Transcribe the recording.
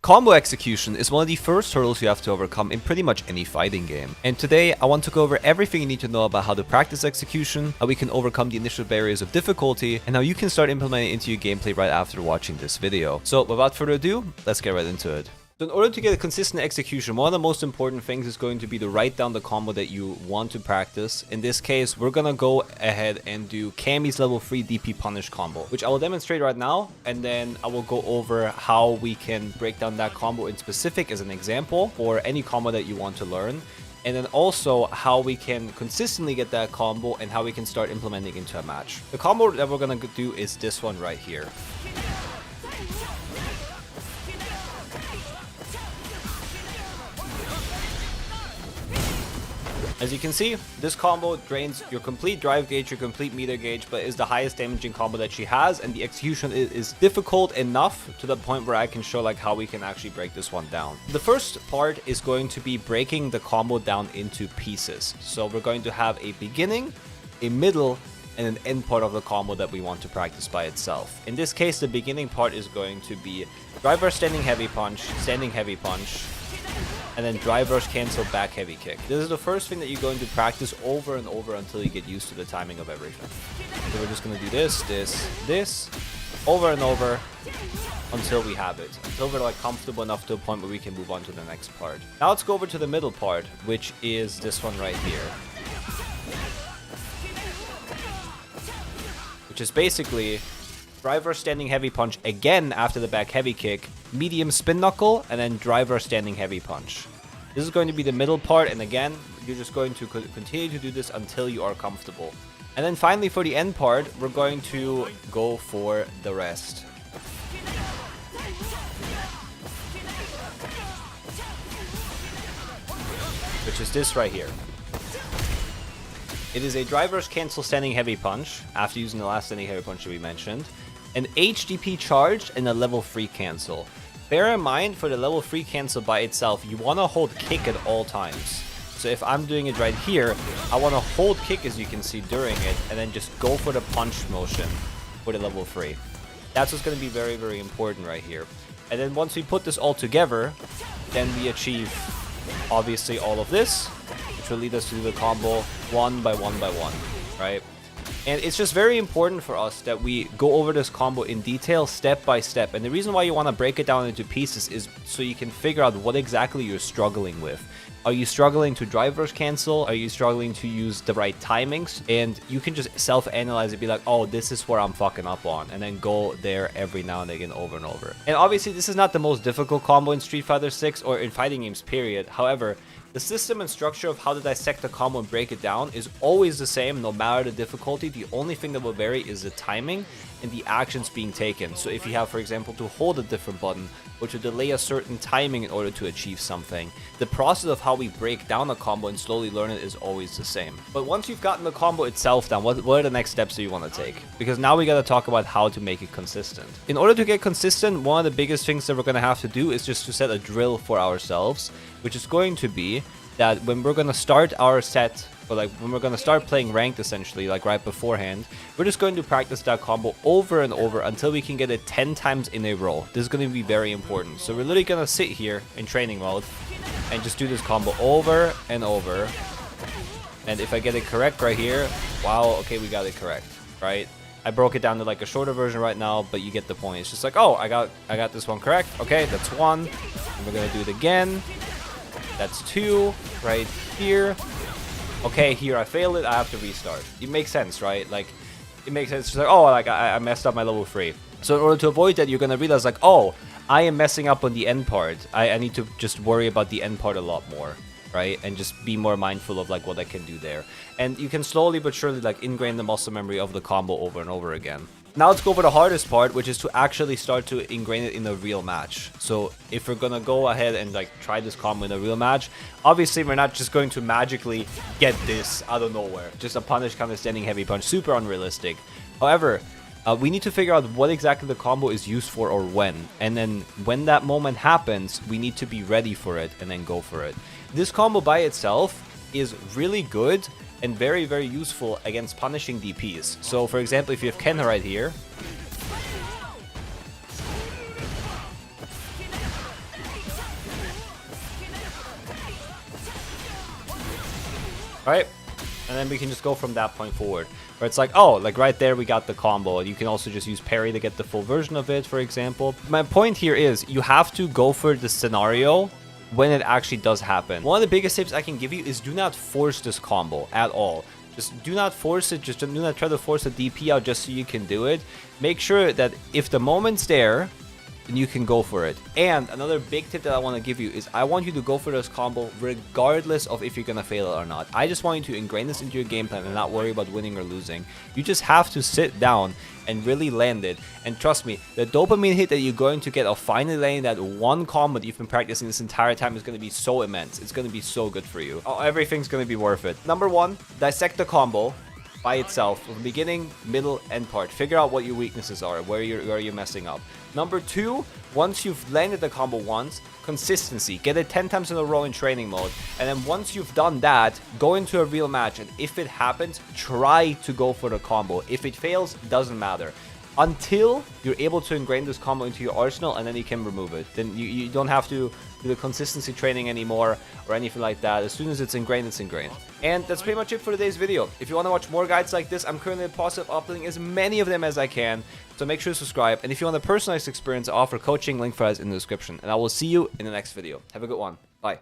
Combo execution is one of the first hurdles you have to overcome in pretty much any fighting game. And today, I want to go over everything you need to know about how to practice execution, how we can overcome the initial barriers of difficulty, and how you can start implementing it into your gameplay right after watching this video. So without further ado, let's get right into it. So in order to get a consistent execution, one of the most important things is going to be to write down the combo that you want to practice. In this case, we're gonna go ahead and do Cammy's level 3 DP punish combo, which I will demonstrate right now, and then I will go over how we can break down that combo in specific as an example for any combo that you want to learn. And then also how we can consistently get that combo and how we can start implementing into a match. The combo that we're gonna do is this one right here. As you can see, this combo drains your complete drive gauge, your complete meter gauge, but is the highest damaging combo that she has, and the execution is difficult enough to the point where I can show like how we can actually break this one down. The first part is going to be breaking the combo down into pieces. So we're going to have a beginning, a middle, and an end part of the combo that we want to practice by itself. In this case, the beginning part is going to be driver standing heavy punch, and then drivers cancel back heavy kick. This is the first thing that you're going to practice over and over until you get used to the timing of everything. So we're just going to do this, over and over until we have it. Until we're like comfortable enough to a point where we can move on to the next part. Now let's go over to the middle part, which is this one right here. Which is basically driver standing heavy punch again after the back heavy kick, medium spin knuckle, and then driver standing heavy punch. This is going to be the middle part, and again, you're just going to continue to do this until you are comfortable. And then finally for the end part, we're going to go for the rest. Which is this right here. It is a driver's cancel standing heavy punch, after using the last standing heavy punch that we mentioned, an HDP charged, and a level 3 cancel. Bear in mind, for the level 3 cancel by itself, you want to hold kick at all times. So if I'm doing it right here, I want to hold kick, as you can see, during it, and then just go for the punch motion for the level 3. That's what's going to be very, very important right here. And then once we put this all together, then we achieve, obviously, all of this, which will lead us to do the combo one by one by one, right? And it's just very important for us that we go over this combo in detail, step by step. And the reason why you want to break it down into pieces is so you can figure out what exactly you're struggling with. Are you struggling to drivers cancel? Are you struggling to use the right timings? And you can just self-analyze and be like, oh, this is where I'm fucking up on. And then go there every now and again over and over. And obviously, this is not the most difficult combo in Street Fighter 6 or in fighting games, period. However, the system and structure of how to dissect the combo and break it down is always the same, no matter the difficulty. The only thing that will vary is the timing and the actions being taken. So if you have, for example, to hold a different button or to delay a certain timing in order to achieve something, the process of how we break down a combo and slowly learn it is always the same. But once you've gotten the combo itself down, what are the next steps that you want to take? Because now we got to talk about how to make it consistent. In order to get consistent, one of the biggest things that we're going to have to do is just to set a drill for ourselves, which is going to be that when we're going to start our set, or like when we're going to start playing ranked, essentially, like right beforehand, we're just going to practice that combo over and over until we can get it 10 times in a row. This is going to be very important. So we're literally going to sit here in training mode and just do this combo over and over. And if I get it correct right here, wow, okay, we got it correct, right? I broke it down to like a shorter version right now, but you get the point. It's just like, oh, I got this one correct. Okay, that's one. And we're going to do it again. That's 2 right here. Okay, here I failed it. I have to restart. It makes sense, right? Like, it makes sense. It's like, oh, like I messed up my level 3. So in order to avoid that, you're gonna realize like, oh, I am messing up on the end part. I need to just worry about the end part a lot more, right? And just be more mindful of like what I can do there. And you can slowly but surely like ingrain the muscle memory of the combo over and over again. Now let's go over the hardest part, which is to actually start to ingrain it in a real match. So if we're gonna go ahead and like try this combo in a real match, obviously we're not just going to magically get this out of nowhere. Just a punish kind of standing heavy punch, super unrealistic. However, we need to figure out what exactly the combo is used for or when. And then when that moment happens, we need to be ready for it and then go for it. This combo by itself is really good and very, very useful against punishing DPs. So, for example, if you have Ken right here, right? And then we can just go from that point forward. Where it's like, oh, like right there we got the combo. You can also just use parry to get the full version of it, for example. My point here is you have to go for the scenario when it actually does happen. One of the biggest tips I can give you is do not force this combo at all. Just do not force it, just do not try to force the DP out just so you can do it. Make sure that if the moment's there, then you can go for it. And another big tip that I want to give you is I want you to go for this combo regardless of if you're going to fail it or not. I just want you to ingrain this into your game plan and not worry about winning or losing. You just have to sit down and really land it. And trust me, the dopamine hit that you're going to get of finally landing that one combo that you've been practicing this entire time is going to be so immense. It's going to be so good for you. Oh, everything's going to be worth it. Number one, dissect the combo by itself, from beginning, middle, end part. Figure out what your weaknesses are, where you're messing up. Number two, once you've landed the combo once, consistency. Get it 10 times in a row in training mode. And then once you've done that, go into a real match. And if it happens, try to go for the combo. If it fails, doesn't matter. Until you're able to ingrain this combo into your arsenal, and then you can remove it. Then you don't have to do the consistency training anymore or anything like that. As soon as it's ingrained, it's ingrained. And that's pretty much it for today's video. If you want to watch more guides like this, I'm currently in the process of uploading as many of them as I can. So make sure to subscribe. And if you want a personalized experience, I offer coaching. Link for that is in the description. And I will see you in the next video. Have a good one. Bye.